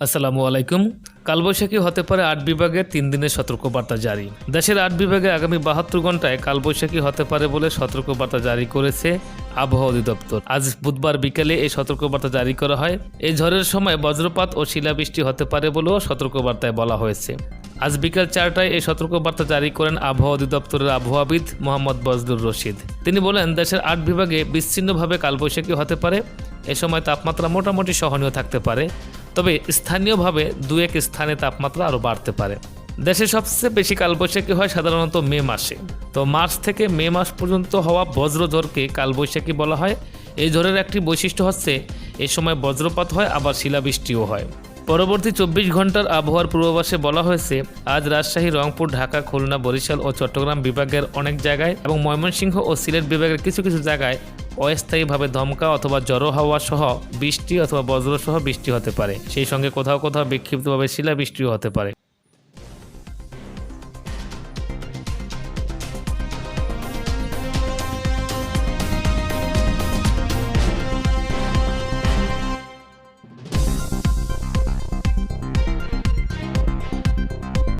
আসসালামু আলাইকুম। কালবৈশাখী হতে পারে ৮ বিভাগে ৩ দিনের সতর্কবার্তা জারি। দেশের ৮ বিভাগে আগামী ৭২ ঘন্টায় কালবৈশাখী হতে পারে বলে সতর্কবার্তা জারি করেছে আবহাওয়া অধিদপ্তর। আজ বুধবার বিকেলে এই সতর্কবার্তা জারি করা হয়। এই ঝড়ের সময় বজ্রপাত ও শিলাবৃষ্টি হতে পারে বলেও সতর্কবার্তায় বলা হয়েছে। আজ বিকেল ৪টায় এই সতর্কবার্তা জারি করেন আবহাওয়া অধিদপ্তরের আবহাওয়াবিদ মোহাম্মদ বজলুর রশিদ। তিনি বলেন, দেশের ৮ বিভাগে বিচ্ছিন্নভাবে কালবৈশাখী হতে পারে। এ সময় তাপমাত্রা মোটামুটি সহনীয় থাকতে পারে, তবে স্থানীয়ভাবে ২-১ স্থানে তাপমাত্রা আরও বাড়তে পারে। দেশে সবচেয়ে বেশি কালবৈশাখী হয় সাধারণত মে মাসে। তো মার্চ থেকে মে মাস পর্যন্ত হওয়া বজ্রঝড়কে কালবৈশাখী বলা হয়। এই ঝড়ের একটি বৈশিষ্ট্য হচ্ছে এই সময় বজ্রপাত হয়, আবার শিলাবৃষ্টিও হয়। পরবর্তী ২৪ ঘন্টার আবহাওয়ার পূর্বাভাসে বলা হয়েছে, আজ রাজশাহী, রংপুর, ঢাকা, খুলনা, বরিশাল ও চট্টগ্রাম বিভাগের অনেক জায়গায় এবং ময়মনসিংহ ও সিলেট বিভাগের কিছু কিছু জায়গায় অস্থায়ীভাবে দমকা অথবা জড়ো হাওয়া সহ বৃষ্টি অথবা বজ্রসহ বৃষ্টি হতে পারে। সেই সঙ্গে কোথাও কোথাও বিক্ষিপ্তভাবে শিলাবৃষ্টিও হতে পারে।